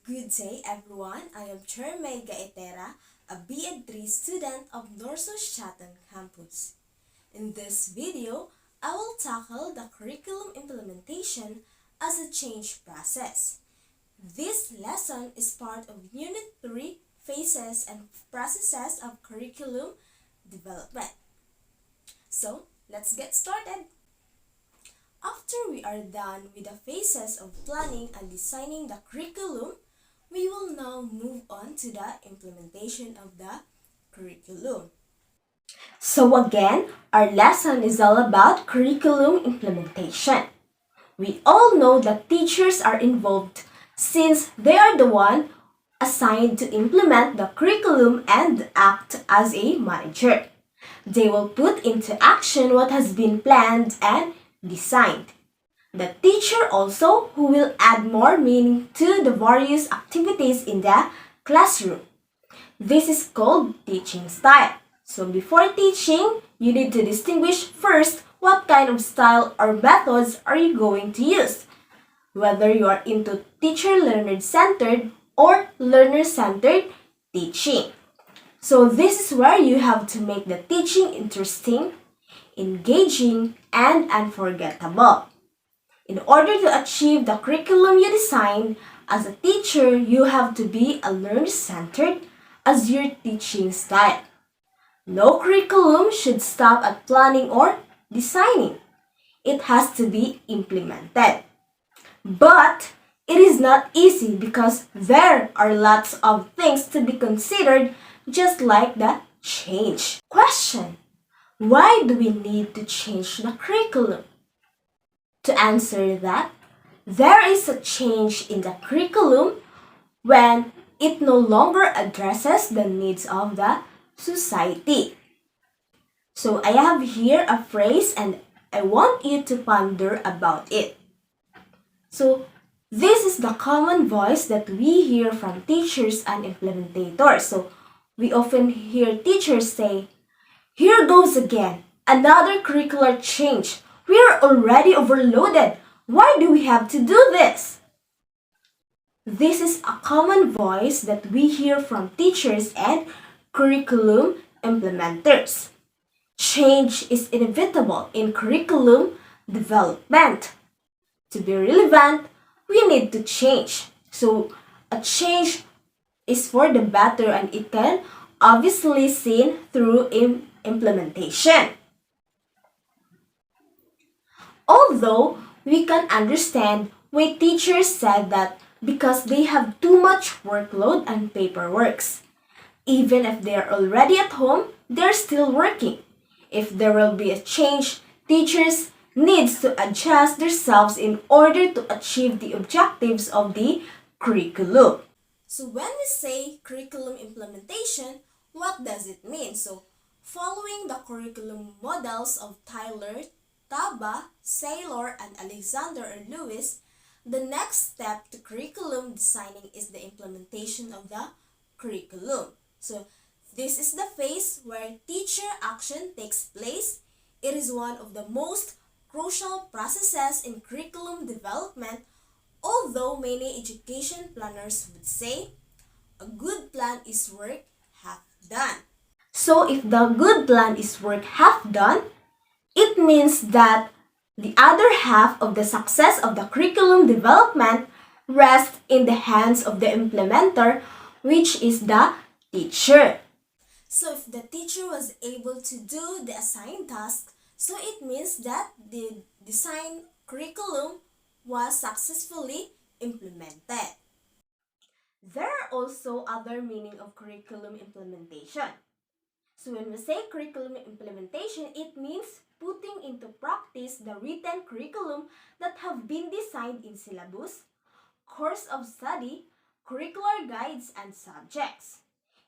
Good day everyone, I am Chermay Gaetera, a BEd3 student of Northwest Chatham campus. In this video, I will tackle the curriculum implementation as a change process. This lesson is part of Unit 3 Phases and Processes of Curriculum Development. So, let's get started. After we are done with the phases of planning and designing the curriculum, we will now move on to the implementation of the curriculum. So again, our lesson is all about curriculum implementation. We all know that teachers are involved since they are the one assigned to implement the curriculum and act as a manager. They will put into action what has been planned and designed. The teacher also who will add more meaning to the various activities in the classroom. This is called teaching style. So before teaching, you need to distinguish first what kind of style or methods are you going to use. Whether you are into teacher-learner-centered or learner-centered teaching. So this is where you have to make the teaching interesting, engaging, and unforgettable. In order to achieve the curriculum you designed, as a teacher, you have to be a learner-centered as your teaching style. No curriculum should stop at planning or designing. It has to be implemented. But it is not easy because there are lots of things to be considered, just like the change. Question: why do we need to change the curriculum? To answer that, there is a change in the curriculum when it no longer addresses the needs of the society. So I have here a phrase and I want you to ponder about it. So this is the common voice that we hear from teachers and implementators. So we often hear teachers say, "Here goes again, another curricular change. We are already overloaded. Why do we have to do this?" This is a common voice that we hear from teachers and curriculum implementers. Change is inevitable in curriculum development. To be relevant, we need to change. So, a change is for the better and it can obviously seen through implementation. Although we can understand why teachers said that because they have too much workload and paperwork. Even if they are already at home, they're still working. If there will be a change, teachers needs to adjust themselves in order to achieve the objectives of the curriculum. So when we say curriculum implementation, what does it mean? So following the curriculum models of Tyler, Taba, Saylor, and Alexander or Lewis, the next step to curriculum designing is the implementation of the curriculum. So this is the phase where teacher action takes place. It is one of the most crucial processes in curriculum development, although many education planners would say, a good plan is work half done. So if the good plan is work half done, it means that the other half of the success of the curriculum development rests in the hands of the implementer, which is the teacher. So if the teacher was able to do the assigned task, so it means that the design curriculum was successfully implemented. There are also other meaning of curriculum implementation. So when we say curriculum implementation, it means putting into practice the written curriculum that have been designed in syllabus, course of study, curricular guides, and subjects.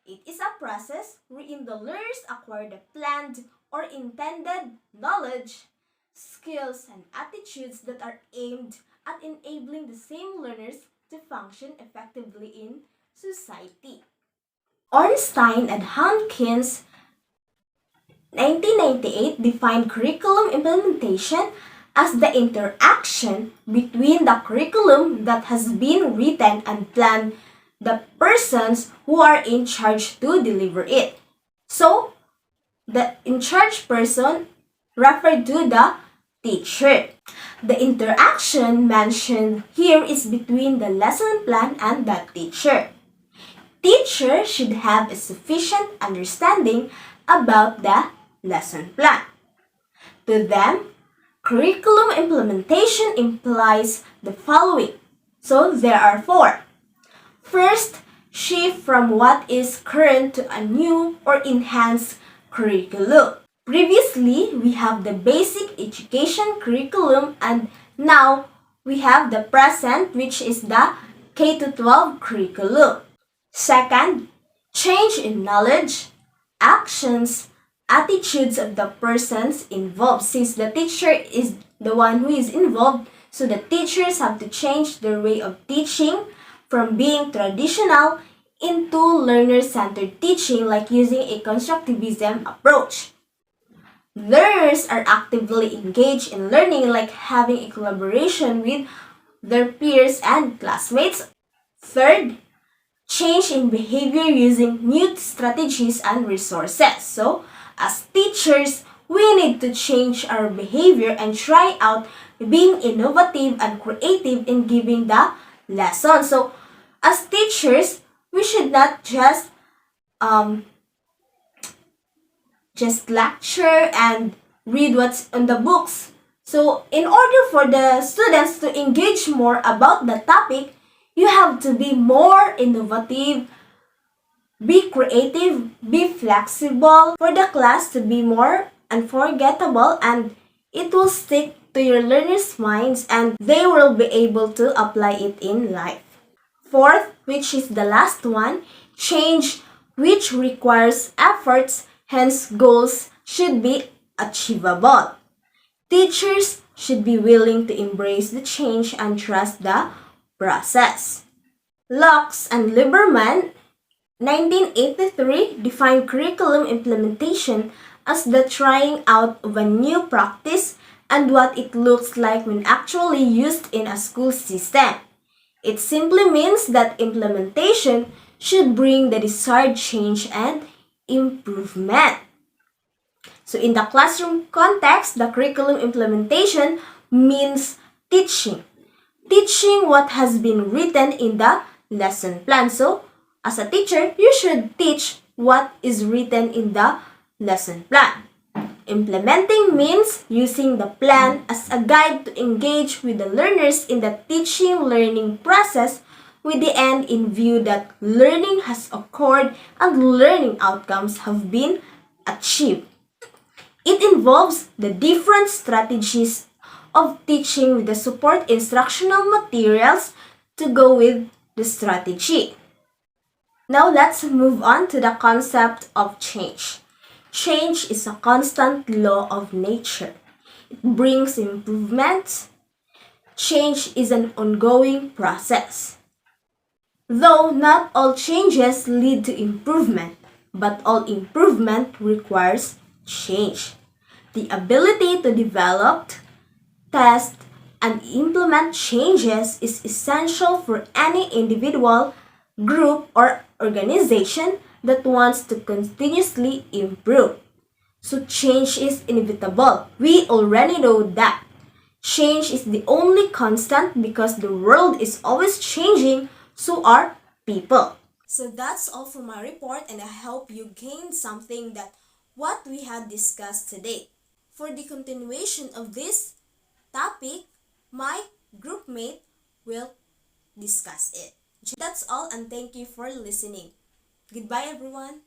It is a process wherein the learners acquire the planned or intended knowledge, skills, and attitudes that are aimed at enabling the same learners to function effectively in society. Ornstein and Hankins 1998 defined curriculum implementation as the interaction between the curriculum that has been written and planned, the persons who are in charge to deliver it. So, the in charge person referred to the teacher. The interaction mentioned here is between the lesson plan and the teacher. Teacher should have a sufficient understanding about the lesson plan. To them, curriculum implementation implies the following. So there are four. First, shift from what is current to a new or enhanced curriculum. Previously, we have the basic education curriculum and now we have the present, which is the K-12 curriculum. Second, change in knowledge, actions, attitudes of the persons involved. Since the teacher is the one who is involved, so the teachers have to change their way of teaching from being traditional into learner-centered teaching, like using a constructivism approach. Learners are actively engaged in learning, like having a collaboration with their peers and classmates. Third, change in behavior using new strategies and resources. So, as teachers, we need to change our behavior and try out being innovative and creative in giving the lesson. So, as teachers, we should not just lecture and read what's on the books. So, in order for the students to engage more about the topic, you have to be more innovative, be creative, be flexible for the class to be more unforgettable, and it will stick to your learners' minds and they will be able to apply it in life. Fourth, which is the last one, change which requires efforts, hence goals should be achievable. Teachers should be willing to embrace the change and trust the process. Lux and Liberman, 1983, defined curriculum implementation as the trying out of a new practice and what it looks like when actually used in a school system. It simply means that implementation should bring the desired change and improvement. So in the classroom context, the curriculum implementation means teaching. Teaching what has been written in the lesson plan. So, as a teacher, you should teach what is written in the lesson plan. Implementing means using the plan as a guide to engage with the learners in the teaching-learning process with the end in view that learning has occurred and learning outcomes have been achieved. It involves the different strategies of teaching with the support instructional materials to go with the strategy. Now let's move on to the concept of change. Change is a constant law of nature. It brings improvements. Change is an ongoing process. Though not all changes lead to improvement, but all improvement requires change. The ability to develop, test, and implement changes is essential for any individual, group, or organization that wants to continuously improve. So change is inevitable. We already know that. Change is the only constant because the world is always changing, so are people. So that's all for my report, and I hope you gained something that what we had discussed today. For the continuation of this topic, my groupmate will discuss it. That's all, and thank you for listening. Goodbye, everyone.